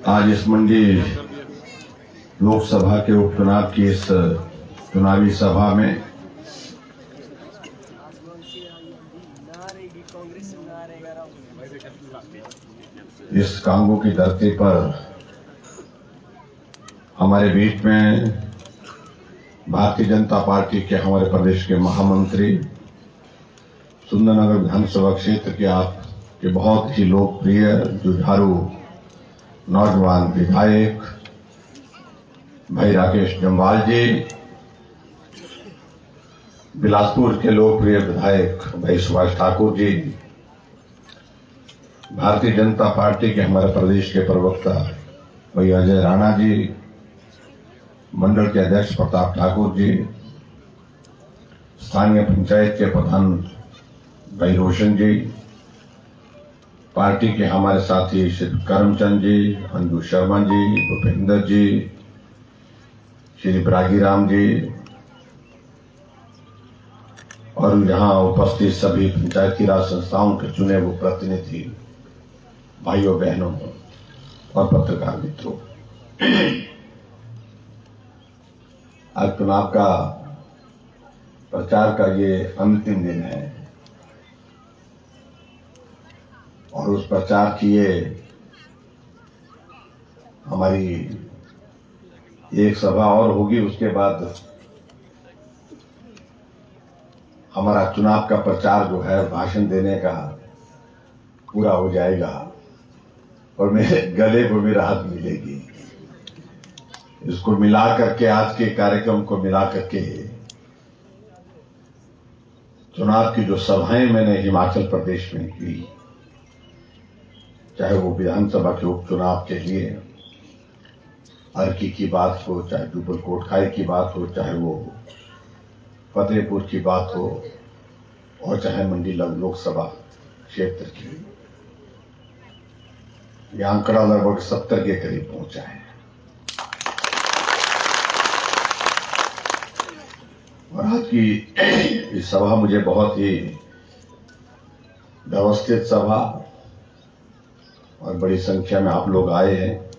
आज इस मंडी लोकसभा के उपचुनाव की इस चुनावी सभा में इस कांगो की धरती पर हमारे बीच में भारतीय जनता पार्टी के हमारे प्रदेश के महामंत्री, सुंदरनगर विधानसभा क्षेत्र के आपके बहुत ही लोकप्रिय जुझारू नौजवान विधायक भाई राकेश जम्वाल जी, बिलासपुर के लोकप्रिय विधायक भाई सुभाष ठाकुर जी, भारतीय जनता पार्टी के हमारे प्रदेश के प्रवक्ता भाई अजय राणा जी, मंडल के अध्यक्ष प्रताप ठाकुर जी, स्थानीय पंचायत के प्रधान भाई रोशन जी, पार्टी के हमारे साथी श्री करमचंद जी, अंजू शर्मा जी, भूपेंद्र जी, श्री ब्रागीराम जी और यहाँ उपस्थित सभी पंचायती राज संस्थाओं के चुने हुए प्रतिनिधि भाइयों बहनों और पत्रकार मित्रों, आज चुनाव का प्रचार का ये अंतिम दिन है और उस प्रचार की ये हमारी एक सभा और होगी, उसके बाद हमारा चुनाव का प्रचार जो है भाषण देने का पूरा हो जाएगा और मेरे गले को भी राहत मिलेगी। इसको मिला करके, आज के कार्यक्रम को मिला करके, चुनाव की जो सभाएं मैंने हिमाचल प्रदेश में की, चाहे वो विधानसभा के उपचुनाव के लिए अर्की की बात हो, चाहे जुब्बल कोटखाई की बात हो, चाहे वो फतेहपुर की बात हो और चाहे मंडी लोकसभा क्षेत्र की, ये आंकड़ा लगभग 70 के करीब पहुंचा है। और आज की इस सभा मुझे बहुत ही व्यवस्थित सभा और बड़ी संख्या में आप लोग आए हैं।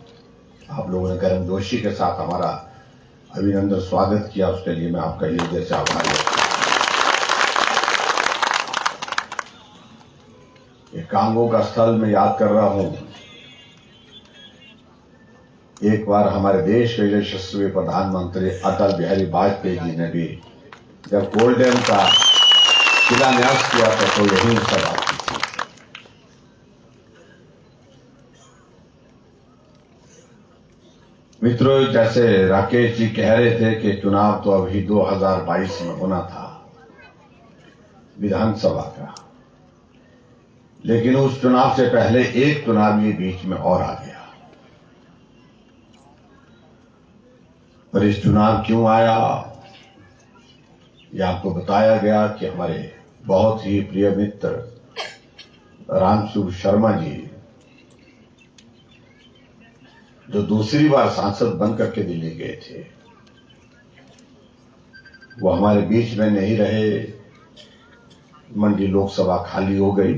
आप लोगों ने गर्मजोशी के साथ हमारा अभिनंदन स्वागत किया, उसके लिए मैं आपका हृदय से आभारी हूं। ये कांगो का स्थल मैं याद कर रहा हूं, एक बार हमारे देश के यशस्वी प्रधानमंत्री अटल बिहारी वाजपेयी जी ने भी जब गोल्डन का शिलान्यास किया था तो यही सभा की थी। मित्रों, जैसे राकेश जी कह रहे थे कि चुनाव तो अभी 2022 में होना था विधानसभा का, लेकिन उस चुनाव से पहले एक चुनाव ये बीच में और आ गया। और इस चुनाव क्यों आया, ये आपको बताया गया कि हमारे बहुत ही प्रिय मित्र रामसुभ शर्मा जी, जो दूसरी बार सांसद बनकर के दिल्ली गए थे, वो हमारे बीच में नहीं रहे। मंडी लोकसभा खाली हो गई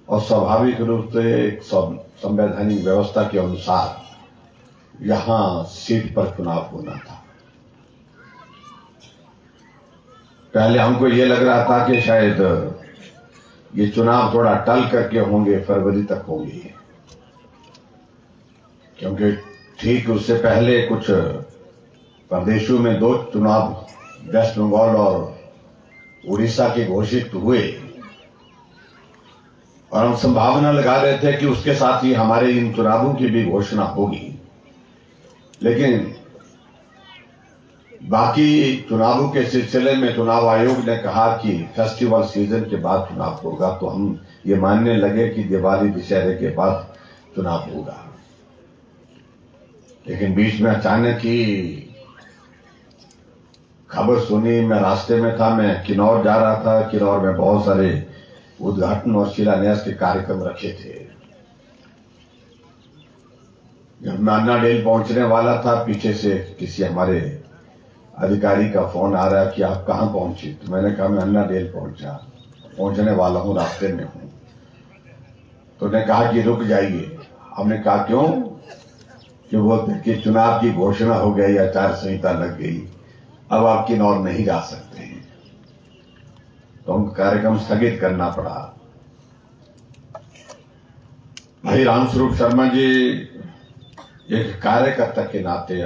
और स्वाभाविक रूप से एक संवैधानिक व्यवस्था के अनुसार यहां सीट पर चुनाव होना था। पहले हमको ये लग रहा था कि शायद ये चुनाव थोड़ा टल करके होंगे, फरवरी तक होंगे, क्योंकि ठीक उससे पहले कुछ प्रदेशों में 2 चुनाव वेस्ट बंगाल और उड़ीसा के घोषित हुए और हम संभावना लगा रहे थे कि उसके साथ ही हमारे इन चुनावों की भी घोषणा होगी, लेकिन बाकी चुनावों के सिलसिले में चुनाव आयोग ने कहा कि फेस्टिवल सीजन के बाद चुनाव होगा, तो हम ये मानने लगे कि दिवाली दशहरे के बाद चुनाव होगा। लेकिन बीच में अचानक ही खबर सुनी, मैं रास्ते में था, मैं किन्नौर जा रहा था, किन्नौर में बहुत सारे उद्घाटन और शिलान्यास के कार्यक्रम रखे थे। जब मैं अन्ना डेल पहुंचने वाला था, पीछे से किसी हमारे अधिकारी का फोन आ रहा है कि आप कहां पहुंचे, तो मैंने कहा मैं अन्ना डेल पहुंचने वाला हूं, रास्ते में हूं। तो उन्होंने कहा कि रुक जाइए। हमने कहा क्यों? कि बोलते कि चुनाव की घोषणा हो गई, आचार संहिता लग गई, अब आप किन्नौर नहीं जा सकते हैं। तो हम कार्यक्रम स्थगित करना पड़ा। भाई रामस्वरूप शर्मा जी एक कार्यकर्ता के नाते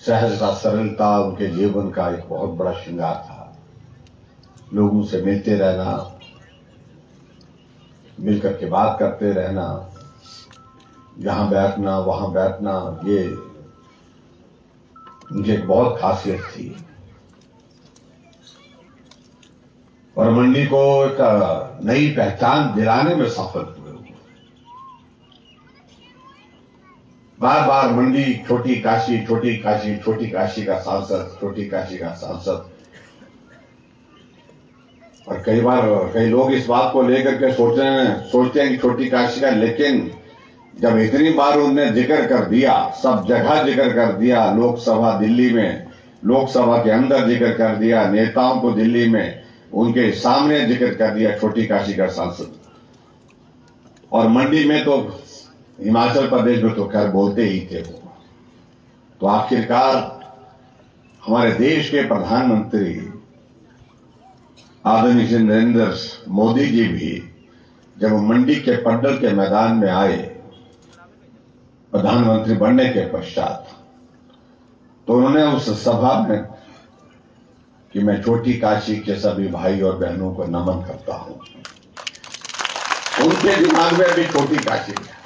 सहजता, सरलता उनके जीवन का एक बहुत बड़ा श्रृंगार था। लोगों से मिलते रहना, मिलकर के बात करते रहना, यहां बैठना वहां बैठना, ये उनकी एक बहुत खासियत थी। और मंडी को एक नई पहचान दिलाने में सफल हुए। बार बार मंडी छोटी काशी, छोटी काशी, छोटी काशी का सांसद, छोटी काशी का सांसद। और कई बार कई लोग इस बात को लेकर के सोचते हैं कि छोटी काशी का, लेकिन जब इतनी बार उन्होंने जिक्र कर दिया, सब जगह जिक्र कर दिया, लोकसभा दिल्ली में, लोकसभा के अंदर जिक्र कर दिया, नेताओं को दिल्ली में उनके सामने जिक्र कर दिया छोटी काशी का सांसद। और मंडी में तो, हिमाचल प्रदेश में तो खैर बोलते ही थे वो। तो आखिरकार हमारे देश के प्रधानमंत्री आदरणीय नरेंद्र मोदी जी भी जब मंडी के पड्डल के मैदान में आए प्रधानमंत्री बनने के पश्चात, तो उन्होंने उस सभा में कि मैं छोटी काशी के सभी भाई और बहनों को नमन करता हूं। उनके दिमाग में भी छोटी काशी है।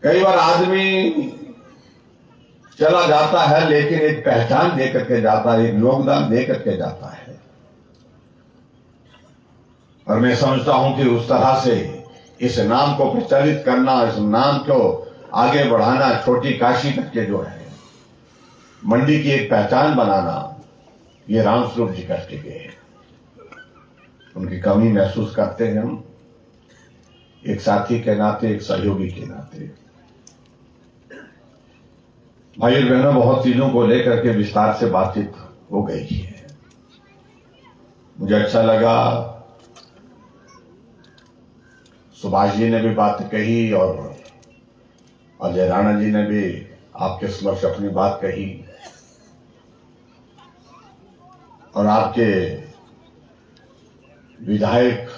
कई बार आदमी चला जाता है, लेकिन एक पहचान दे करके जाता है, एक योगदान दे करके जाता है। और मैं समझता हूं कि उस तरह से इस नाम को प्रचलित करना, इस नाम को आगे बढ़ाना, छोटी काशी तक के जो है मंडी की एक पहचान बनाना, ये रामस्वरूप जी करके गए। उनकी कमी महसूस करते हैं हम, एक साथी के नाते, एक सहयोगी के नाते। भाई बहनों, बहुत चीजों को लेकर के विस्तार से बातचीत हो गई है। मुझे अच्छा लगा, सुभाष जी ने भी बात कही और अजय राणा जी ने भी आपके समक्ष अपनी बात कही, और आपके विधायक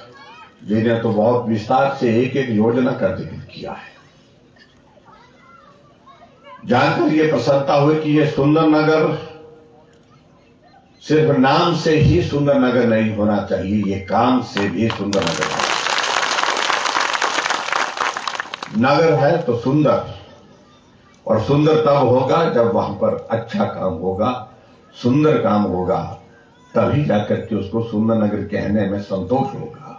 जी ने तो बहुत विस्तार से एक एक योजना का जिक्र किया है। जानकर ये प्रसन्नता हुई कि ये सुंदरनगर सिर्फ नाम से ही सुंदरनगर नहीं होना चाहिए, ये काम से भी सुंदरनगर है। नगर है तो सुंदर, और सुंदर तब होगा जब वहां पर अच्छा काम होगा, सुंदर काम होगा, तभी जाकर के उसको सुंदरनगर कहने में संतोष होगा।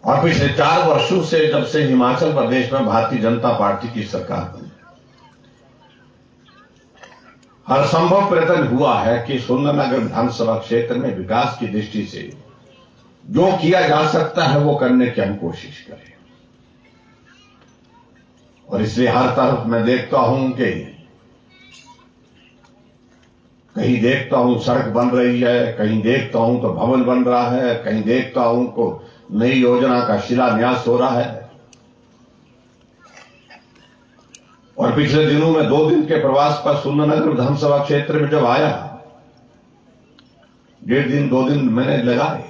और पिछले 4 वर्षों से, जब से हिमाचल प्रदेश में भारतीय जनता पार्टी की सरकार बनी, हर संभव प्रयत्न हुआ है कि सुंदरनगर विधानसभा क्षेत्र में विकास की दृष्टि से जो किया जा सकता है वो करने की हम कोशिश करें। और इसलिए हर तरफ मैं देखता हूं कि कहीं देखता हूं सड़क बन रही है, कहीं देखता हूं तो भवन बन रहा है, कहीं देखता हूं को नई योजना का शिलान्यास हो रहा है। और पिछले दिनों में 2 दिन के प्रवास पर सुंदरनगर विधानसभा क्षेत्र में जब आया, 1.5 दिन 2 दिन मैंने लगाए,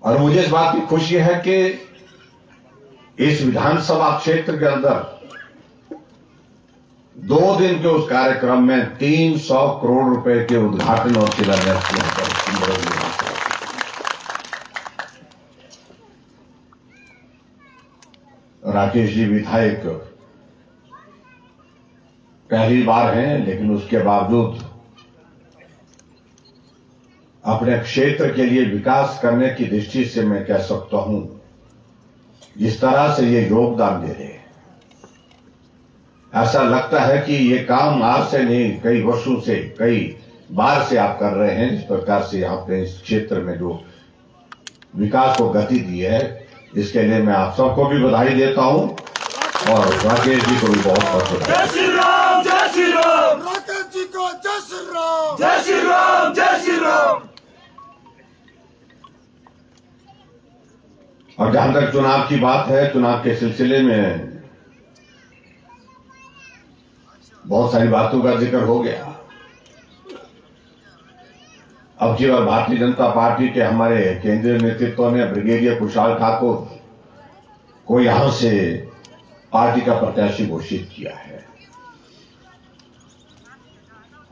और मुझे इस बात की खुशी है कि इस विधानसभा क्षेत्र के अंदर 2 दिन के उस कार्यक्रम में 300 करोड़ रुपए के उद्घाटन और शिलान्यास किया गया। राकेश जी विधायक पहली बार हैं, लेकिन उसके बावजूद अपने क्षेत्र के लिए विकास करने की दृष्टि से मैं कह सकता हूं, जिस तरह से ये योगदान दे रहे हैं, ऐसा लगता है कि ये काम आज से नहीं, कई वर्षों से, कई बार से आप कर रहे हैं। जिस प्रकार से आपने इस क्षेत्र में जो विकास को गति दी है, इसके लिए मैं आप सबको भी बधाई देता हूं और राकेश जी को भी बहुत बहुत बधाई। जय श्री राम, जय श्री राम। राकेश जी को जय श्री राम, जय श्री राम, जय श्री राम। और जहां तक चुनाव की बात है, चुनाव के सिलसिले में बहुत सारी बातों का जिक्र हो गया। अब की बार भारतीय जनता पार्टी के हमारे केंद्रीय नेतृत्व ने ब्रिगेडियर कुशाल ठाकुर को यहां से पार्टी का प्रत्याशी घोषित किया है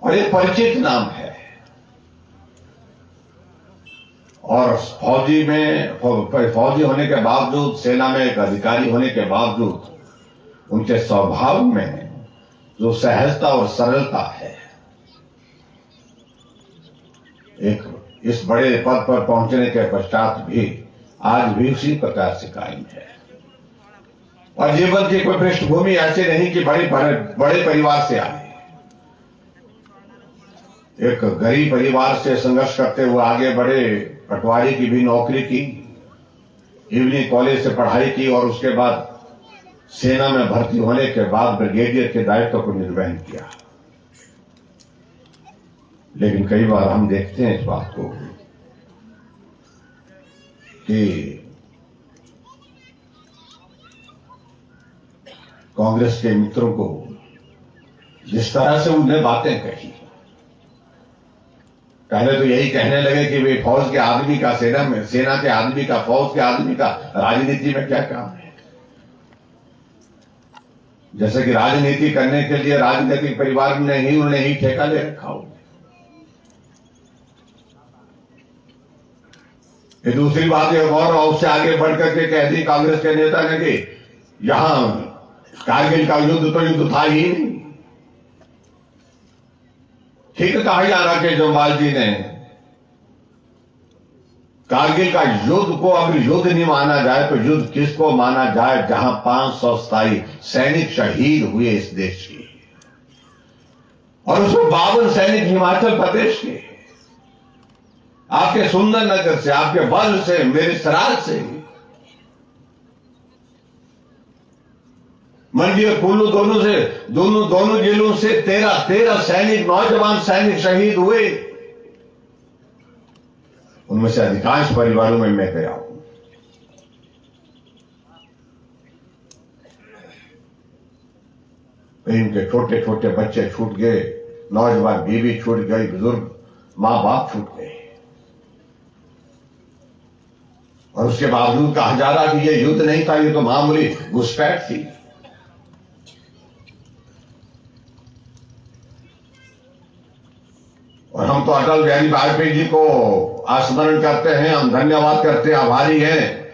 और एक परिचित नाम है। और फौजी होने के बावजूद, सेना में एक अधिकारी होने के बावजूद, उनके स्वभाव में जो सहजता और सरलता है, एक इस बड़े पद पर पहुंचने के पश्चात भी आज भी उसी प्रकार से कायम है। और जीवन की कोई पृष्ठभूमि ऐसी नहीं कि बड़े परिवार से आए। एक गरीब परिवार से संघर्ष करते हुए आगे बढ़े, पटवारी की भी नौकरी की, इवनिंग कॉलेज से पढ़ाई की और उसके बाद सेना में भर्ती होने के बाद ब्रिगेडियर के दायित्व को निर्वहन किया। लेकिन कई बार हम देखते हैं इस बात को कि कांग्रेस के मित्रों को जिस तरह से उन्हें बातें कही, पहले तो यही कहने लगे कि वे फौज के आदमी का, सेना के आदमी का, फौज के आदमी का राजनीति में क्या काम है। जैसे कि राजनीति करने के लिए राजनीतिक परिवार ने ही उन्हें ही ठेका ले रखा हो। ये दूसरी बात एक और उससे आगे बढ़कर के कह दी कांग्रेस के नेता ने कि यहां कारगिल का युद्ध तो युद्ध था ही नहीं। ठीक कहा जा रहा कि जम्वाल जी ने, कारगिल का युद्ध को अगर युद्ध नहीं माना जाए तो युद्ध किसको माना जाए, जहां 527 सैनिक शहीद हुए इस देश के, और उसमें 52 सैनिक हिमाचल प्रदेश के, आपके सुंदरनगर से, आपके बल से, मेरे सराज से, मंडी और कुल्लू दोनों जिलों से 13 सैनिक, नौजवान सैनिक शहीद हुए। उनमें से अधिकांश परिवारों में मैं गया हूं। इनके छोटे छोटे बच्चे छूट गए, नौजवान बीवी छूट गई, बुजुर्ग मां बाप छूट गए, और उसके बावजूद कहा जा रहा कि यह युद्ध नहीं था, ये तो मामूली घुसपैठ थी। और हम तो अटल बिहारी वाजपेयी जी को स्मरण करते हैं, हम धन्यवाद करते हैं, आभारी हैं।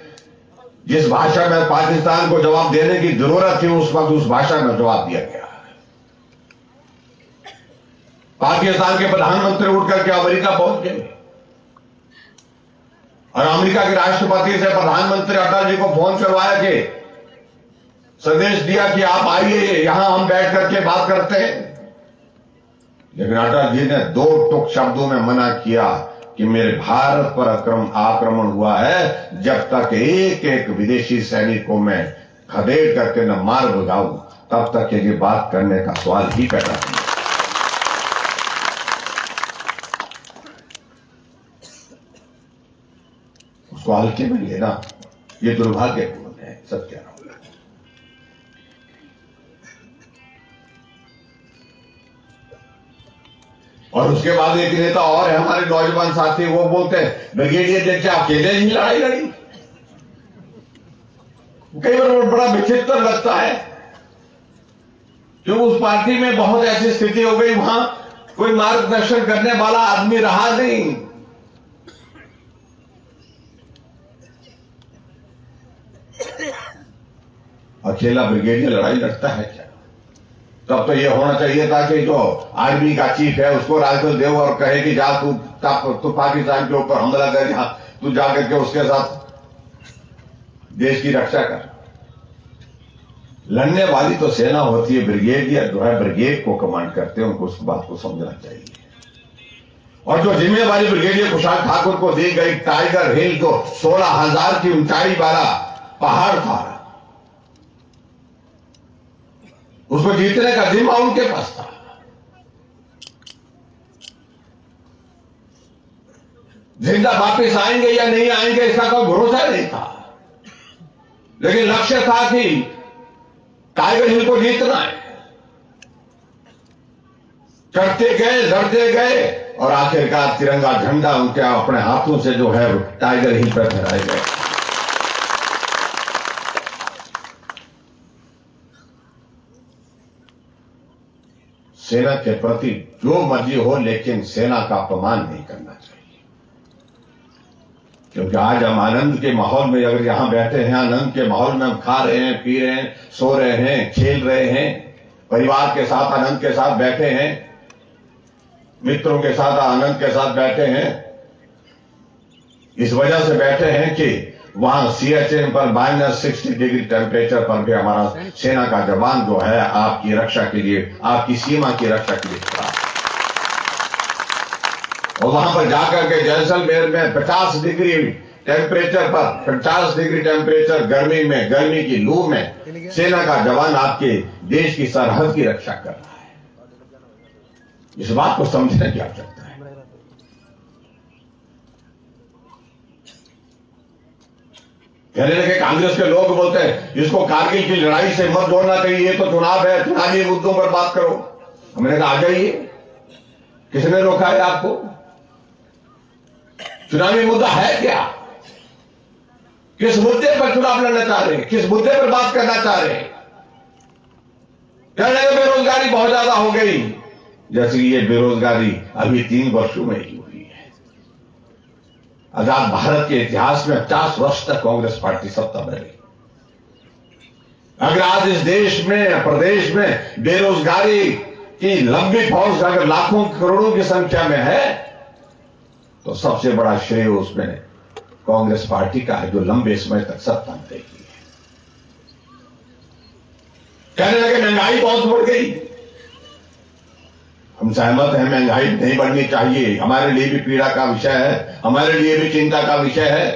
जिस भाषा में पाकिस्तान को जवाब देने की जरूरत थी, उस वक्त उस भाषा में जवाब दिया गया। पाकिस्तान के प्रधानमंत्री उठ करके अमेरिका पहुंच गए और अमेरिका के राष्ट्रपति से प्रधानमंत्री अटल जी को फोन करवाया कि संदेश दिया कि आप आइए, यहां हम बैठ करके बात करते हैं। लेकिन अटल जी ने 2 टुक शब्दों में मना किया कि मेरे भारत पर आक्रमण हुआ है, जब तक एक एक विदेशी सैनिक को मैं खदेड़ करके न मार भगाऊं, तब तक ये बात करने का सवाल ही पैदा नहीं। उसको हल्के में लेना ये दुर्भाग्यपूर्ण है, सब कह रहा हूं। और उसके बाद एक नेता और है हमारे नौजवान साथी, वो बोलते हैं ब्रिगेडियर ने क्या अकेले ही लड़ाई लड़ी। कई बार बड़ा विचित्र लगता है क्यों उस पार्टी में बहुत ऐसी स्थिति हो गई, वहां कोई मार्गदर्शन करने वाला आदमी रहा नहीं। अकेला ब्रिगेडियर लड़ाई लड़ता है क्या? तब तो यह होना चाहिए था कि जो आर्मी का चीफ है उसको राइफल दे और कहे कि जा तू पाकिस्तान के ऊपर हमला कर, जा तू जाकर के उसके साथ देश की रक्षा कर। लड़ने वाली तो सेना होती है, ब्रिगेडियर जो है ब्रिगेड को कमांड करते हैं, उनको उस बात को समझना चाहिए। और जो जिम्मेवारी ब्रिगेडियर कुशाल ठाकुर को दी गई, टाइगर हिल जो 16,000 की ऊंचाई वाला पहाड़ था, उसको जीतने का जिम्मा उनके पास था। जिंदा वापिस आएंगे या नहीं आएंगे इसका कोई भरोसा नहीं था, लेकिन लक्ष्य था कि टाइगर हिल को जीतना है। चढ़ते गए, लड़ते गए और आखिरकार तिरंगा झंडा उनके अपने हाथों से जो है टाइगर हिल पर फहराए गए। सेना के प्रति जो मर्जी हो, लेकिन सेना का अपमान नहीं करना चाहिए। क्योंकि आज हम आनंद के माहौल में अगर यहां बैठे हैं, आनंद के माहौल में हम खा रहे हैं, पी रहे हैं, सो रहे हैं, खेल रहे हैं, परिवार के साथ आनंद के साथ बैठे हैं, मित्रों के साथ आनंद के साथ बैठे हैं, इस वजह से बैठे हैं कि वहां सीएचएम पर -60 डिग्री टेम्परेचर पर भी हमारा सेना का जवान जो है आपकी रक्षा के लिए, आपकी सीमा की रक्षा के लिए खड़ा है। और वहां पर जाकर के जैसलमेर में 50 डिग्री टेम्परेचर पर, 50 डिग्री टेम्परेचर गर्मी में, गर्मी की लू में सेना का जवान आपके देश की सरहद की रक्षा कर रहा है। इस बात को समझने की आवश्यकता है। कहने लगे कांग्रेस के लोग बोलते हैं इसको कारगिल की लड़ाई से मत जोड़ना चाहिए, ये तो चुनाव है, चुनावी मुद्दों पर बात करो। हमने कहा आ जाइए, किसने रोका है आपको? चुनावी मुद्दा है क्या? किस मुद्दे पर चुनाव लड़ना चाह रहे हैं, किस मुद्दे पर बात करना चाह रहे हैं? कहने लगे बेरोजगारी बहुत ज्यादा हो गई, जैसे ये बेरोजगारी अभी 3 वर्षों में ही हुई है। आजाद भारत के इतिहास में 50 वर्ष तक कांग्रेस पार्टी सत्ता में रही। अगर आज इस देश में, प्रदेश में बेरोजगारी की लंबी फौज अगर लाखों करोड़ों की संख्या में है, तो सबसे बड़ा श्रेय उसमें कांग्रेस पार्टी का है, जो लंबे समय तक सत्ता में रही है। कहने लगे महंगाई बहुत बढ़ गई। हम सहमत हैं, महंगाई नहीं बढ़नी चाहिए, हमारे लिए भी पीड़ा का विषय है, हमारे लिए भी चिंता का विषय है।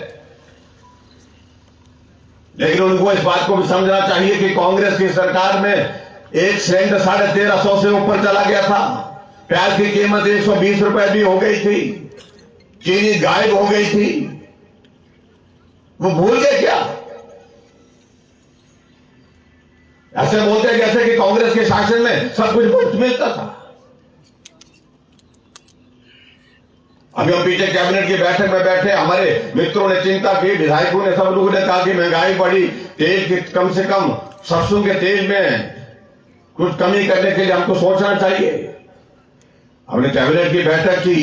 लेकिन उनको इस बात को भी समझना चाहिए कि कांग्रेस की सरकार में एक सिलेंडर 1350 से ऊपर चला गया था, प्याज की कीमत 120 रुपए भी हो गई थी, चीनी गायब हो गई थी। वो भूल गए क्या? ऐसे बोलते जैसे कि कांग्रेस के शासन में सब कुछ मुफ्त मिलता था। अभी हम पीछे कैबिनेट की बैठक में बैठे, हमारे मित्रों ने चिंता की, विधायकों ने, सब लोगों ने कहा कि महंगाई बढ़ी, तेल की कम से कम सरसों के तेल में कुछ कमी करने के लिए हमको सोचना चाहिए। हमने कैबिनेट की बैठक की,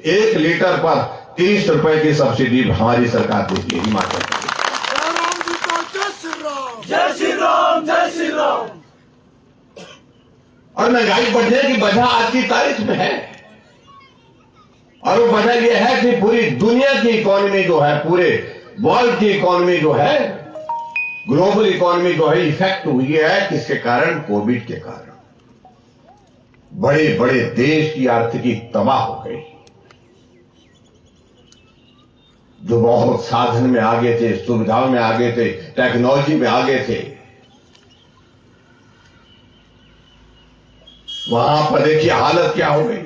एक लीटर पर 30 रुपए की सब्सिडी हमारी सरकार देती है हिमाचल प्रदेश। जय श्री राम, जय श्री राम। और महंगाई बढ़ने की वजह आज की तारीख में है, और वो वजह यह है कि पूरी दुनिया की इकोनॉमी जो है, पूरे वर्ल्ड की इकोनॉमी जो है, ग्लोबल इकोनॉमी जो है इफेक्ट हुई है। किसके कारण? कोविड के कारण। बड़े बड़े देश की आर्थिकी तबाह हो गई। जो बहुत साधन में आगे थे, सुविधाओं में आगे थे, टेक्नोलॉजी में आगे थे, वहां पर देखिए हालत क्या हो गई।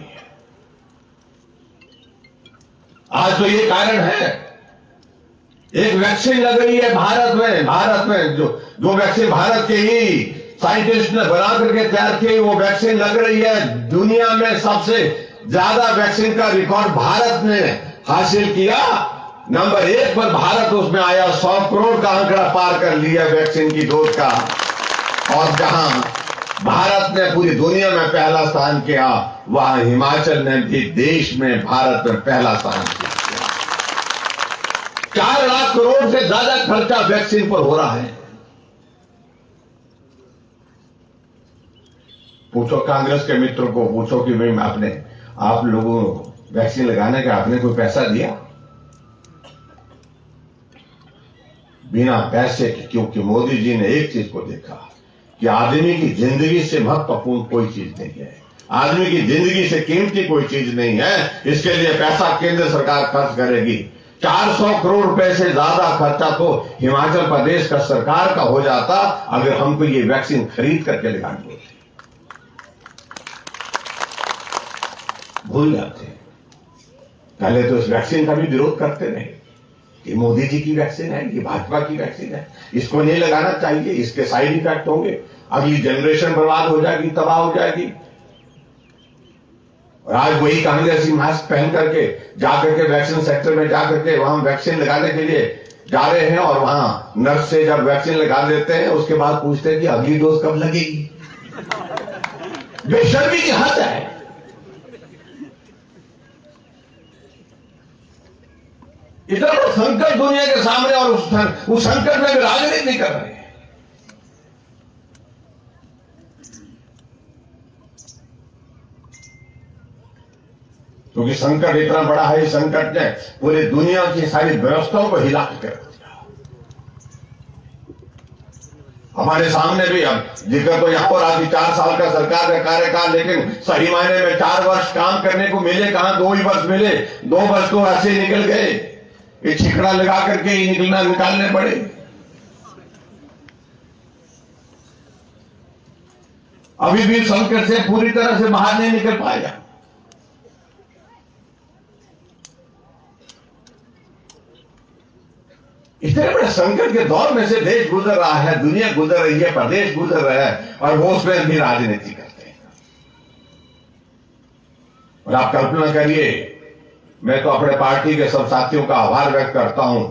आज तो ये कारण है, एक वैक्सीन लग रही है भारत में जो वैक्सीन भारत के ही साइंटिस्ट ने बना करके तैयार की, वो वैक्सीन लग रही है। दुनिया में सबसे ज्यादा वैक्सीन का रिकॉर्ड भारत ने हासिल किया। नंबर 1 पर भारत उसमें आया, 100 करोड़ का आंकड़ा पार कर लिया वैक्सीन की डोज का। और जहां भारत ने पूरी दुनिया में पहला स्थान किया, वहां हिमाचल ने भी देश में भारत में पहला स्थान किया। 4 लाख करोड़ से ज्यादा खर्चा वैक्सीन पर हो रहा है। पूछो कांग्रेस के मित्रों को, पूछो कि भाई आप लोगों वैक्सीन लगाने का आपने कोई पैसा दिया? बिना पैसे के, क्योंकि मोदी जी ने एक चीज को देखा कि आदमी की जिंदगी से महत्वपूर्ण कोई चीज नहीं है, आदमी की जिंदगी से कीमती कोई चीज नहीं है। इसके लिए पैसा केंद्र सरकार खर्च करेगी। 400 करोड़ रुपए से ज्यादा खर्चा तो हिमाचल प्रदेश का सरकार का हो जाता अगर हमको ये वैक्सीन खरीद करके लगानी होती। भूल जाते हैं। पहले तो इस वैक्सीन का भी विरोध करते रहे कि मोदी जी की वैक्सीन है, ये भाजपा की वैक्सीन है, इसको नहीं लगाना चाहिए, इसके साइड इफेक्ट होंगे, अगली जनरेशन बर्बाद हो जाएगी, तबाह हो जाएगी। और आज वही कांग्रेसी मास्क पहन करके जाकर के वैक्सीन सेक्टर में जाकर के वहां वैक्सीन लगाने के लिए जा रहे हैं और वहां नर्स से जब वैक्सीन लगा देते हैं उसके बाद पूछते हैं कि अगली डोज कब लगेगी। बेशर्मी की हद है। इतना बड़ा संकट दुनिया के सामने और उस संकट में भी राजनीति नहीं कर रहे हैं। क्योंकि संकट इतना बड़ा है, इस संकट ने पूरी दुनिया की सारी व्यवस्थाओं को हिला के रख दिया। हमारे सामने भी अब जिक्र तो यहां पर आती 4 साल का सरकार का कार्यकाल, लेकिन सही मायने में 4 वर्ष काम करने को मिले कहां, 2 ही वर्ष मिले। 2 वर्ष तो ऐसे ही निकल गए, ये छिकड़ा लगा करके ही निकालने पड़े। अभी भी संकट से पूरी तरह से बाहर नहीं निकल पाएगा। इतने बड़े संकट के दौर में से देश गुजर रहा है, दुनिया गुजर रही है, प्रदेश गुजर रहा है, और वो उसमें भी राजनीति करते हैं। और आप कल्पना करिए, मैं तो अपने पार्टी के सब साथियों का आभार व्यक्त करता हूं।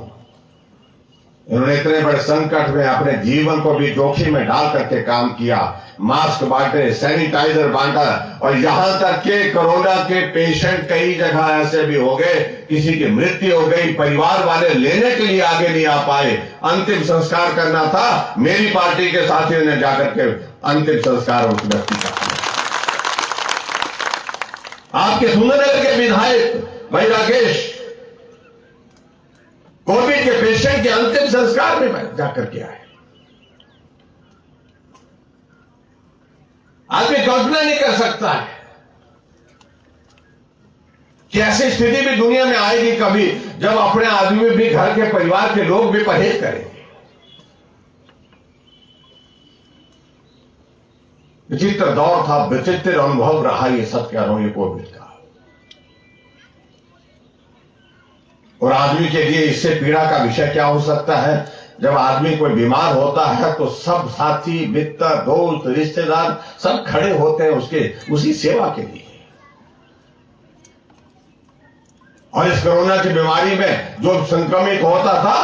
उन्होंने इतने बड़े संकट में अपने जीवन को भी जोखिम में डाल करके काम किया, मास्क बांटे, सैनिटाइजर बांटा, और यहां तक के कोरोना के पेशेंट कई जगह ऐसे भी हो गए, किसी की मृत्यु हो गई, परिवार वाले लेने के लिए आगे नहीं आ पाए, अंतिम संस्कार करना था, मेरी पार्टी के साथियों ने जाकर के अंतिम संस्कार उस व्यक्ति का किया। आपके सुंदरनगर के विधायक भाई राकेश कोविड के पेशेंट के अंतिम संस्कार में जाकर के आए। आदमी कल्पना नहीं कर सकता है कि ऐसी स्थिति भी दुनिया में आएगी कभी, जब अपने आदमी भी, घर के परिवार के लोग भी परहेज करेंगे। विचित्र दौर था, विचित्र अनुभव रहा ये सब कह रहा हूं, ये कोविड का। और आदमी के लिए इससे पीड़ा का विषय क्या हो सकता है? जब आदमी कोई बीमार होता है तो सब साथी, मित्र, दोस्त, रिश्तेदार सब खड़े होते हैं उसी सेवा के लिए। और इस कोरोना की बीमारी में जो संक्रमित होता था,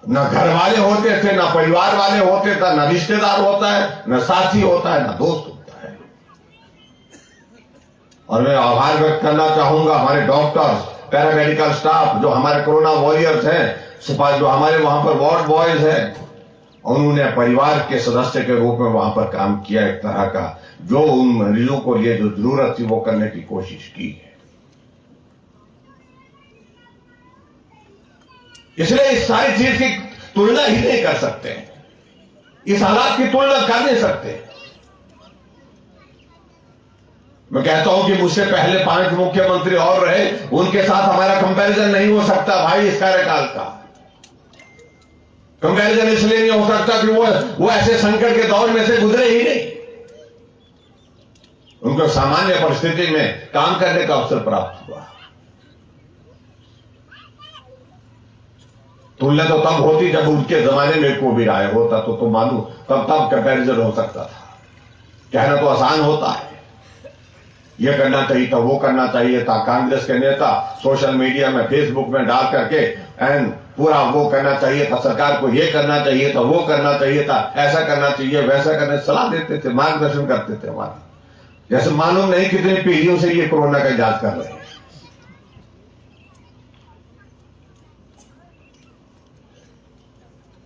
न घर वाले होते थे, न परिवार वाले होते थे, न रिश्तेदार होता है, न साथी होता है, न दोस्त होता है। और मैं आभार व्यक्त करना चाहूंगा हमारे डॉक्टर्स, पैरामेडिकल स्टाफ, जो हमारे कोरोना वॉरियर्स हैं, जो हमारे वहां पर वार्ड बॉयज हैं, उन्होंने परिवार के सदस्य के रूप में वहां पर काम किया, एक तरह का जो उन मरीजों को लिए जो जरूरत थी वो करने की कोशिश की है। इसलिए इस सारी चीज की तुलना ही नहीं कर सकते, इस हालात की तुलना कर नहीं सकते। मैं कहता हूं कि मुझसे पहले 5 मुख्यमंत्री और रहे, उनके साथ हमारा कंपैरिजन नहीं हो सकता भाई। इस कार्यकाल का कंपैरिजन इसलिए नहीं हो सकता कि वो ऐसे संकट के दौर में से गुजरे ही नहीं, उनको सामान्य परिस्थिति में काम करने का अवसर प्राप्त हुआ। तुलना तो तब होती जब उनके जमाने में कोविड आया होता, तो मालूम तब कंपैरिजन हो सकता था। कहना तो आसान होता है, ये करना चाहिए था, वो करना चाहिए था। कांग्रेस के नेता सोशल मीडिया में, फेसबुक में डाल करके एंड पूरा वो करना चाहिए था, सरकार को ये करना चाहिए था, वो करना चाहिए था, ऐसा करना चाहिए, वैसा करना, सलाह देते थे, मार्गदर्शन करते थे हमारे। जैसे मालूम नहीं कितनी पीढ़ियों से ये कोरोना का इलाज कर रहे हैं।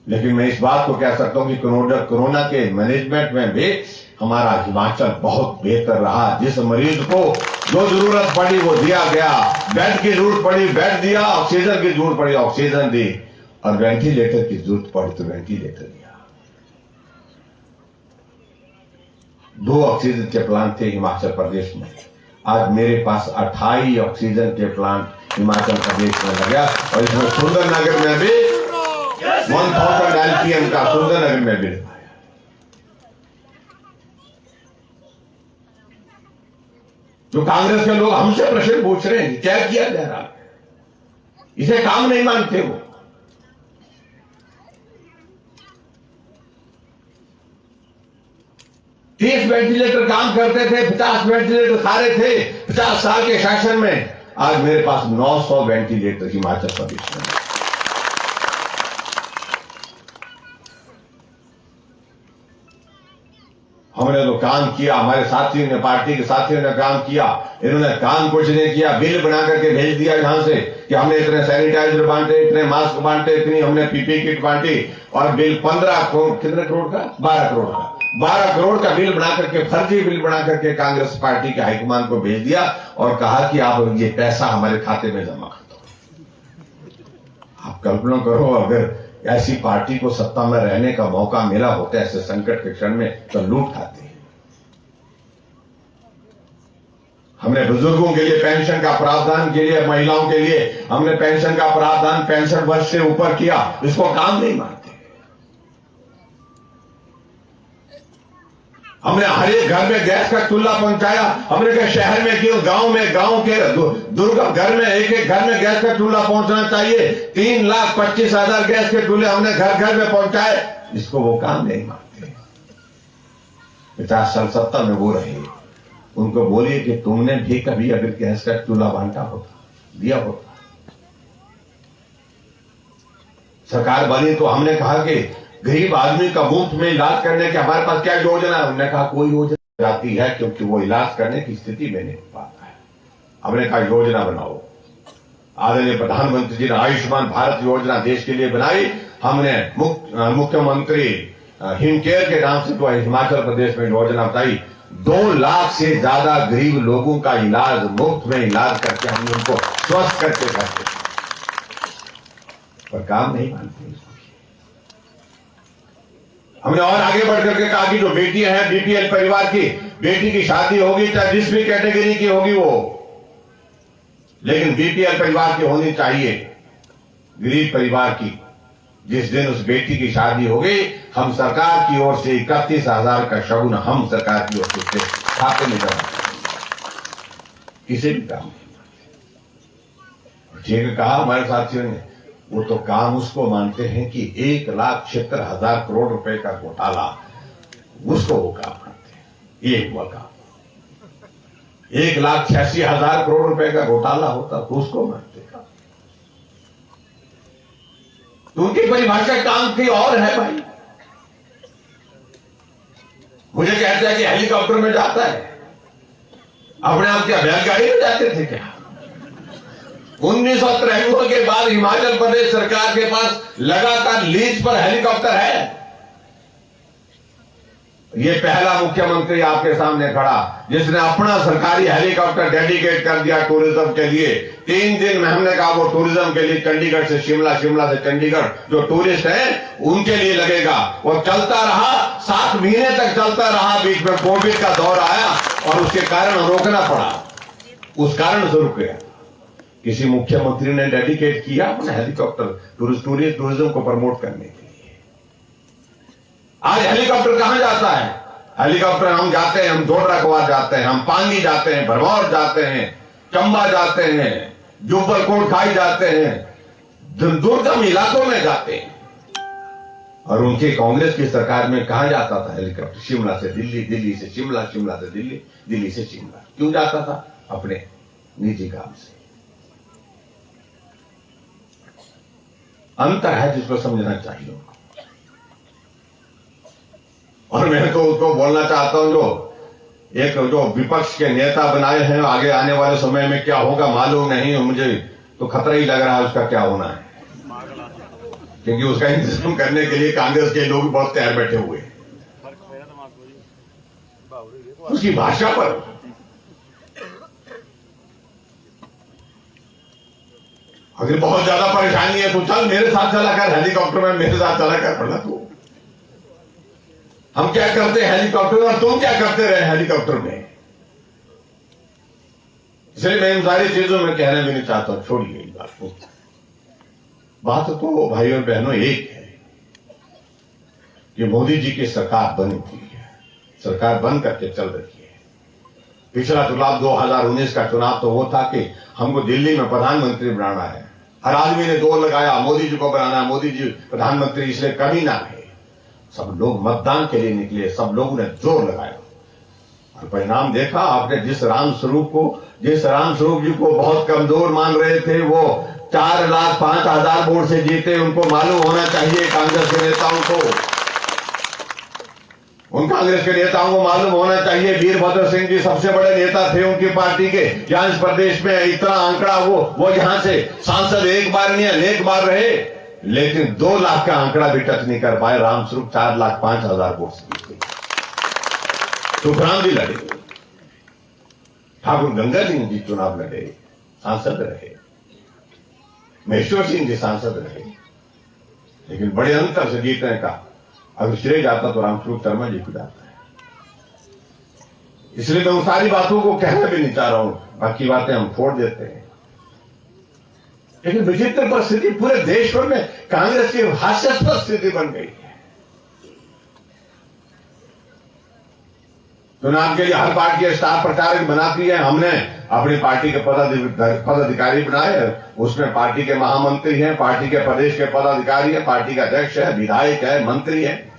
लेकिन मैं इस बात को कह सकता हूं कि कोरोना के मैनेजमेंट में भी हमारा हिमाचल बहुत बेहतर रहा। जिस मरीज को जो जरूरत पड़ी वो दिया गया, बेड की जरूरत पड़ी बेड दिया, ऑक्सीजन की जरूरत पड़ी ऑक्सीजन दी, और वेंटिलेटर की जरूरत पड़ी तो वेंटिलेटर दिया। 2 ऑक्सीजन के प्लांट थे हिमाचल प्रदेश में। आज मेरे पास 28 ऑक्सीजन के प्लांट हिमाचल प्रदेश में लगा, और इसमें सुंदरनगर में भी 1000 LPM का सुंदरनगर में भी लगाया। तो कांग्रेस के लोग हमसे प्रश्न पूछ रहे हैं क्या किया जा रहा है, इसे काम नहीं मानते वो। तीस वेंटिलेटर काम करते थे, 50 वेंटिलेटर सारे थे 50 साल के शासन में। आज मेरे पास 900 वेंटिलेटर हिमाचल प्रदेश में। हमने तो काम किया, हमारे साथियों ने, पार्टी के साथियों ने काम किया। इन्होंने काम कुछ नहीं किया, बिल बना करके भेज दिया यहां से कि हमने इतने सैनिटाइजर बांटे, इतने मास्क बांटे, इतनी हमने पीपी किट बांटी, और बिल 15 करोड़, कितने करोड़ का, 12 करोड़ का, 12 करोड़ का बिल बना करके, फर्जी बिल बना करके कांग्रेस पार्टी के हाईकमान को भेज दिया और कहा कि आप ये पैसा हमारे खाते में जमा कर दो। आप कल्पना करो, अगर ऐसी पार्टी को सत्ता में रहने का मौका मिला होता ऐसे संकट के क्षण में, तो लूट खाते हैं। हमने बुजुर्गों के लिए पेंशन का प्रावधान के लिए, महिलाओं के लिए हमने पेंशन का प्रावधान 65 वर्ष से ऊपर किया, इसको काम नहीं मानते। हमने हर एक घर में गैस का चूल्हा पहुंचाया। हमने कहा शहर में क्यों, गांव के दुर्गम घर में एक घर में गैस का चूल्हा पहुंचना चाहिए। 3,25,000 गैस के चूल्हे हमने घर घर में पहुंचाए, इसको वो काम नहीं मानते। 50 साल सत्ता में वो रहे, उनको बोलिए कि तुमने भी कभी अगर गैस का चूल्हा बांटा होता, दिया होता। सरकार बनी तो हमने कहा कि गरीब आदमी का मुफ्त में इलाज करने के हमारे पास क्या योजना है। उन्होंने कहा कोई योजना जाती है क्योंकि वो इलाज करने की स्थिति में नहीं पाता है। हमने कहा योजना बनाओ। आदरणीय प्रधानमंत्री जी ने आयुष्मान भारत योजना देश के लिए बनाई। हमने मुख्यमंत्री हिमकेयर के नाम से जो हिमाचल प्रदेश में योजना बताई। 2 लाख से ज्यादा गरीब लोगों का इलाज मुफ्त में इलाज करके हमने उनको स्वस्थ करके करते, पर काम नहीं मानते। हमने और आगे बढ़ करके कहा कि जो बेटियां हैं बीपीएल परिवार की, बेटी की शादी होगी चाहे जिस भी कैटेगरी की होगी वो, लेकिन बीपीएल परिवार की होनी चाहिए, गरीब परिवार की। जिस दिन उस बेटी की शादी हो गई, हम सरकार की ओर से 31,000 का शगुन हम सरकार की ओर से खाते में जमा, किसी भी काम नहीं। ठीक कहा हमारे साथियों ने, वो तो काम उसको मानते हैं कि 1,76,000 करोड़ रुपए का घोटाला, उसको वो काम मानते हैं। ये हुआ काम। 1,86,000 करोड़ रुपए का घोटाला होता तो उसको मानते काम। तो उनकी परिभाषा काम की और है भाई। मुझे कहता है कि हेलीकॉप्टर में जाता है, अपने आप क्या बैलगाड़ी में जाते थे क्या? 1993 के बाद हिमाचल प्रदेश सरकार के पास लगातार लीज पर हेलीकॉप्टर है। ये पहला मुख्यमंत्री आपके सामने खड़ा जिसने अपना सरकारी हेलीकॉप्टर डेडिकेट कर दिया टूरिज्म के लिए। 3 दिन में हमने कहा वो टूरिज्म के लिए चंडीगढ़ से शिमला, शिमला से चंडीगढ़ जो टूरिस्ट हैं उनके लिए लगेगा। वो चलता रहा, 7 महीने तक चलता रहा। बीच में कोविड का दौर आया और उसके कारण रोकना पड़ा, उस कारण से रुक गया। किसी मुख्यमंत्री ने डेडिकेट किया अपना हेलीकॉप्टर टूरिज्म को प्रमोट करने के लिए। आज हेलीकॉप्टर कहां जाता है? हेलीकॉप्टर हम जाते हैं, हम डोडरा कुआं जाते हैं, हम पांगी जाते हैं, भरमौर जाते हैं, चंबा जाते हैं, जुब्बल कोटखाई जाते हैं, दुर्गम इलाकों में जाते हैं। और उनके कांग्रेस की सरकार में कहा जाता था हेलीकॉप्टर, शिमला से दिल्ली, दिल्ली से शिमला, शिमला से दिल्ली, दिल्ली से शिमला। क्यों जाता था? अपने निजी काम से। अंतर है जिसको समझना चाहिए। और मैं तो उसको बोलना चाहता हूं, जो विपक्ष के नेता बनाए हैं, आगे आने वाले समय में क्या होगा मालूम नहीं, मुझे तो खतरा ही लग रहा है उसका क्या होना है, क्योंकि उसका इंतजाम करने के लिए कांग्रेस के लोग बहुत तैयार बैठे हुए हैं। उसकी भाषा पर अगर बहुत ज्यादा परेशानी है तो चल मेरे साथ चला कर हेलीकॉप्टर में, मेरे साथ चला कर पड़ा तू। हम क्या करते हैं हेलीकॉप्टर में और तुम क्या करते रहे हेलीकॉप्टर में। इसलिए मैं इन सारी चीजों में कहना भी नहीं चाहता हूं, छोड़िए इस बात को। बात तो भाई और बहनों एक है कि मोदी जी की सरकार बनी हुई है, सरकार बन करके चल रही है। पिछला चुनाव 2019 का चुनाव तो वो था कि हमको दिल्ली में प्रधानमंत्री बनाना है। हर आदमी ने जोर लगाया मोदी जी को बनाना है, मोदी जी प्रधानमंत्री इसलिए कभी ना रहे। सब लोग मतदान के लिए निकले, सब लोगों ने जोर लगाया और परिणाम देखा आपने। जिस रामस्वरूप जी को बहुत कमजोर मान रहे थे, वो 4,05,000 वोट से जीते। उनको मालूम होना चाहिए, कांग्रेस के नेताओं को, उन कांग्रेस के नेताओं को मालूम होना चाहिए। वीरभद्र सिंह जी सबसे बड़े नेता थे उनकी पार्टी के, जहां इस प्रदेश में इतना आंकड़ा, वो यहां से सांसद एक बार नहीं अनेक बार रहे, लेकिन 2 लाख का आंकड़ा भी टच नहीं कर पाए। रामस्वरूप 4,05,000 वोट से जीते। सुखराम जी लड़े, ठाकुर गंगा सिंह जी चुनाव लड़े, सांसद रहे, महेश्वर सिंह जी सांसद रहे, लेकिन बड़े अंतर से जीतने का अगर श्रेय जाता तो रामस्वरूप शर्मा जी को जाता है। इसलिए मैं उन सारी बातों को कहना भी नहीं चाह रहा हूं, बाकी बातें हम छोड़ देते हैं। लेकिन विचित्र परिस्थिति पूरे देश भर में कांग्रेस की हास्यास्पद स्थिति बन गई है। चुनाव के लिए हर पार्टी स्टार प्रचारक बनाती है। हमने अपनी पार्टी के पदाधिकारी बनाए, उसमें पार्टी के महामंत्री हैं, पार्टी के प्रदेश के पदाधिकारी हैं, पार्टी का अध्यक्ष है, विधायक है, मंत्री है।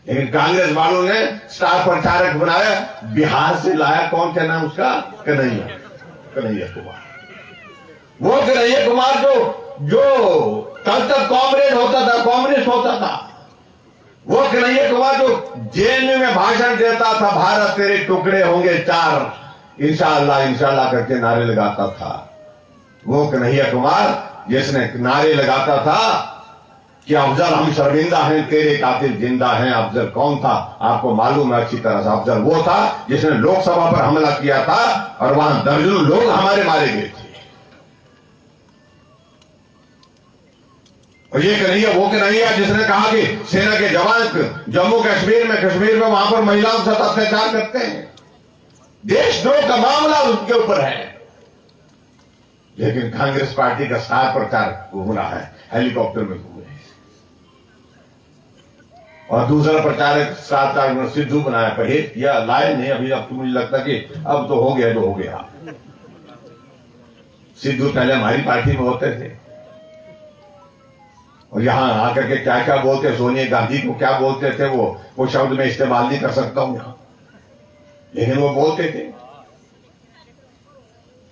लेकिन कांग्रेस वालों ने स्टार प्रचारक बनाया, बिहार से लाया, कौन क्या नाम उसका, कन्हैया कुमार। वो कन्हैया कुमार जो कल तक कम्युनिस्ट होता था, वो कन्हैया कुमार जो जेएनयू में भाषण देता था, भारत तेरे टुकड़े होंगे 4, इंशाअल्लाह इंशाअल्लाह करके नारे लगाता था। वो कन्हैया कुमार जिसने नारे लगाता था कि अफजल हम शर्मिंदा हैं, तेरे कातिल जिंदा हैं। अफजल कौन था आपको मालूम है अच्छी तरह से। अफजल वो था जिसने लोकसभा पर हमला किया था और वहां दर्जनों लोग हमारे मारे गए थे। और ये कन्हैया वो कन्हैया जिसने कहा कि सेना के जवान जम्मू कश्मीर में वहां पर महिलाओं के साथ अत्याचार करते हैं, देशद्रोह का मामला उसके ऊपर है। लेकिन कांग्रेस पार्टी का स्टार प्रचार घूम रहा है, हेलीकॉप्टर में घूम रहे हैं। और दूसरा प्रचारक स्टार सिद्धू बनाया, परहेज किया, लाए नहीं अभी। अब तो मुझे लगता कि अब तो हो गया जो हो गया। सिद्धू पहले हमारी पार्टी में होते थे और यहां आकर के क्या क्या बोलते, सोनिया गांधी को क्या बोलते थे, वो शब्द में इस्तेमाल नहीं कर सकता हूं यहां, लेकिन वो बोलते थे।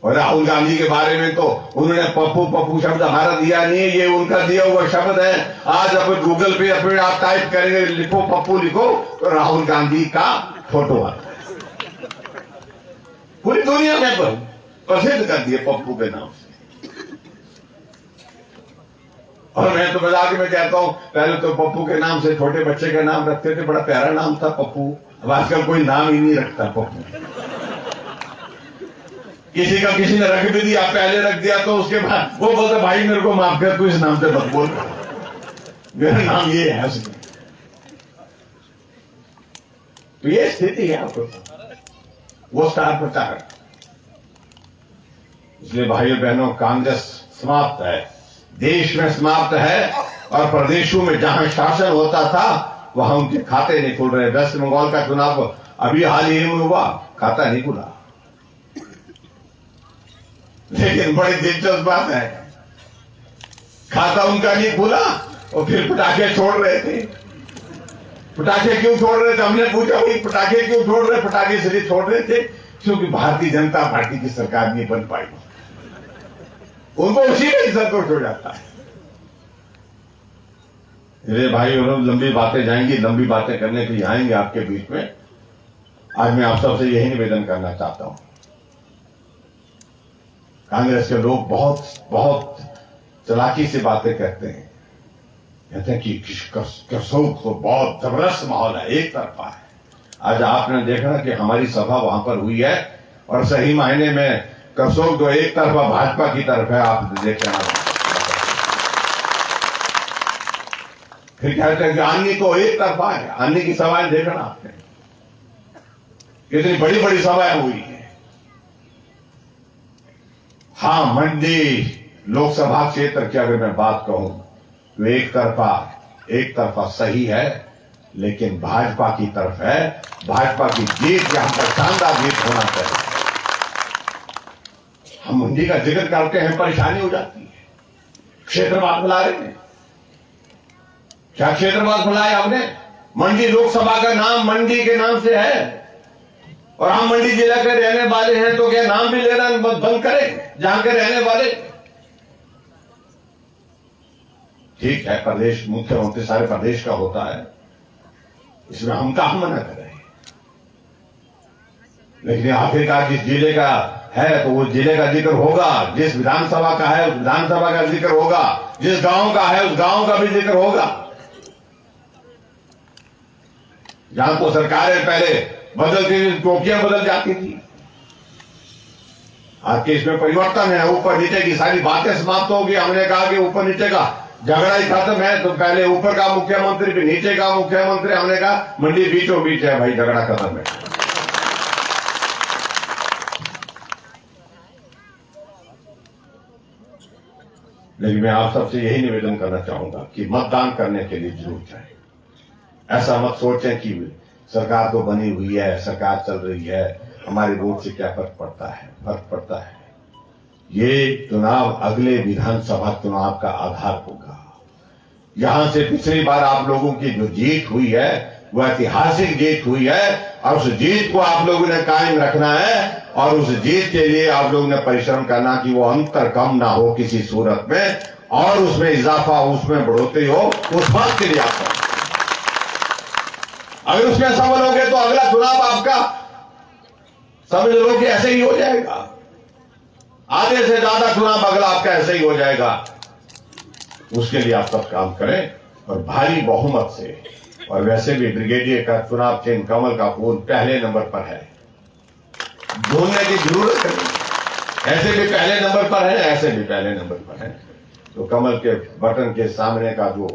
और राहुल गांधी के बारे में तो उन्होंने पप्पू शब्द हमारा दिया नहीं है, ये उनका दिया हुआ शब्द है। आज अब गूगल पे अपने आप टाइप करेंगे, लिखो पप्पू लिखो तो राहुल गांधी का फोटो आता है। पूरी दुनिया में प्रसिद्ध कर दिए पप्पू के नाम से। और मैं तो मजाक में कहता हूं, पहले तो पप्पू के नाम से छोटे बच्चे का नाम रखते थे, बड़ा प्यारा नाम था पप्पू। अब आजकल कोई नाम ही नहीं रखता पप्पू। किसी ने रख भी दिया, पहले रख दिया तो उसके बाद वो बोलता भाई मेरे को माफ कर, तू इस नाम से मत बोल, मेरा नाम ये है। तो ये स्थिति है आपको, वो स्टार प्रचारक। इसलिए भाइयों बहनों, कांग्रेस समाप्त है, देश में समाप्त है। और प्रदेशों में जहां शासन होता था वहां उनके खाते नहीं खुल रहे। वेस्ट बंगाल का चुनाव अभी हाल ही में हुआ, खाता नहीं खुला। लेकिन बड़ी दिलचस्प बात है, खाता उनका नहीं खुला, और फिर पटाखे छोड़ रहे थे। पटाखे क्यों छोड़ रहे थे? हमने पूछा भाई पटाखे क्यों छोड़ रहे? पटाखे इसलिए छोड़ रहे थे क्योंकि भारतीय जनता पार्टी की सरकार नहीं बन पाई, उनको उसी में संतोष हो जाता है। मेरे भाई और लंबी बातें जाएंगी, लंबी बातें करने के लिए आएंगे आपके बीच में। आज मैं आप सबसे यही निवेदन करना चाहता हूं, कांग्रेस के लोग बहुत बहुत चालाकी से बातें करते हैं, कहते हैं कि करसोग तो बहुत जबरदस्त माहौल है, एक तरफा है। आज आपने देखा कि हमारी सभा वहां पर हुई है और सही मायने में करसोग जो एक तरफा भाजपा की तरफ है, आप देखें। फिर कहते हैं कि अन्य तो एक तरफा है, अन्य की सभाएं देखना आपने कितनी बड़ी बड़ी सभाएं हुई है। हाँ, मंडी लोकसभा क्षेत्र की अगर मैं बात कहूं तो एक तरफा सही है, लेकिन भाजपा की तरफ है। भाजपा की जीत यहां पर शानदार जीत होना चाहिए। हम मंडी का जिक्र करते हैं, परेशानी हो जाती है। क्षेत्रवाद फैला रहे हैं, क्या क्षेत्रवाद फैलाया हमने? मंडी लोकसभा का नाम मंडी के नाम से है और हम मंडी जिला के रहने वाले हैं, तो क्या नाम भी लेना बंद करें जहां के रहने वाले? ठीक है, प्रदेश मुख्यमंत्री सारे प्रदेश का होता है, इसमें हम कहां मना कर रहे हैं। लेकिन आखिरकार जिस जिले का है तो वो जिले का जिक्र होगा, जिस विधानसभा का है उस विधानसभा का जिक्र होगा, जिस गांव का है उस गांव का भी जिक्र होगा। जहां को सरकारें पहले बदलती थी, टोपियां बदल जाती थी, आज के इसमें परिवर्तन है। ऊपर नीचे की सारी बातें समाप्त होगी। हमने कहा कि ऊपर नीचे का झगड़ा ही खत्म है, तो पहले ऊपर का मुख्यमंत्री फिर नीचे का मुख्यमंत्री। हमने कहा मंडी बीचों बीच है भाई, झगड़ा खत्म है। लेकिन मैं आप सबसे यही निवेदन करना चाहूंगा कि मतदान करने के लिए जरूर जाएं। ऐसा मत सोचें कि सरकार तो बनी हुई है, सरकार चल रही है, हमारे वोट से क्या फर्क पड़ता है। फर्क पड़ता है। ये चुनाव अगले विधानसभा चुनाव का आधार होगा। यहां से पिछली बार आप लोगों की जो जीत हुई है वह ऐतिहासिक जीत हुई है और उस जीत को आप लोगों ने कायम रखना है और उस जीत के लिए आप लोगों ने परिश्रम करना कि वो अंतर कम ना हो किसी सूरत में, और उसमें इजाफा, उसमें बढ़ोतरी हो, उस बात के लिए आप अगर उसमें सफल हो गए तो अगला चुनाव आपका समझ लो कि ऐसे ही हो जाएगा। आधे से ज्यादा चुनाव अगला आपका ऐसे ही हो जाएगा। उसके लिए आप सब काम करें और भारी बहुमत से। और वैसे भी ब्रिगेडियर का चुनाव चिन्ह कमल का फूल पहले नंबर पर है, ढूंढने की जरूरत है। ऐसे भी पहले नंबर पर है, ऐसे भी पहले नंबर पर है। तो कमल के बटन के सामने का जो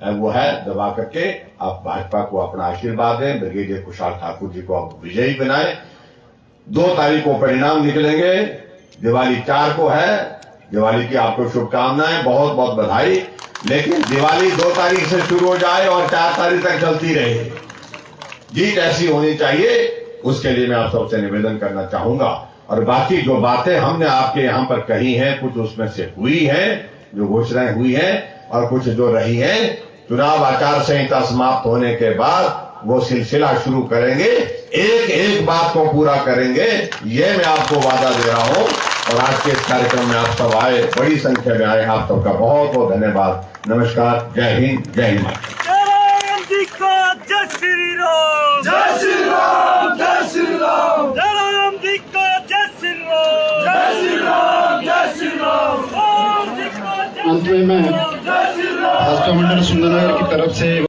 वो है, दबा करके आप भाजपा को अपना आशीर्वाद दें। ब्रिगेडियर कुशाल ठाकुर जी को आप विजयी बनाएं। 2 तारीख को परिणाम निकलेंगे, दिवाली 4 को है। दिवाली की आपको शुभकामनाएं, बहुत बहुत बधाई। लेकिन दिवाली 2 तारीख से शुरू हो जाए और 4 तारीख तक चलती रहे। जीत ऐसी होनी चाहिए, उसके लिए मैं आप सबसे निवेदन करना चाहूंगा। और बाकी जो बातें हमने आपके यहां पर कही हैं, कुछ उसमें से हुई हैं, जो घोषणाएं हुई हैं और कुछ जो रही हैं। चुनाव आचार संहिता समाप्त होने के बाद वो सिलसिला शुरू करेंगे, एक एक बात को पूरा करेंगे, ये मैं आपको वादा दे रहा हूं। और आज के इस कार्यक्रम में आप सब आए, बड़ी संख्या में आए, आप सबका बहुत बहुत धन्यवाद। नमस्कार, जय हिंद, जय हिंद। जय श्री राम, जय श्री राम, जय श्री राम, जय राम जी का जय श्री राम, जय श्री राम, जय श्री राम। अंत में मैं भाजपा मंडल सुंदरनगर की तरफ से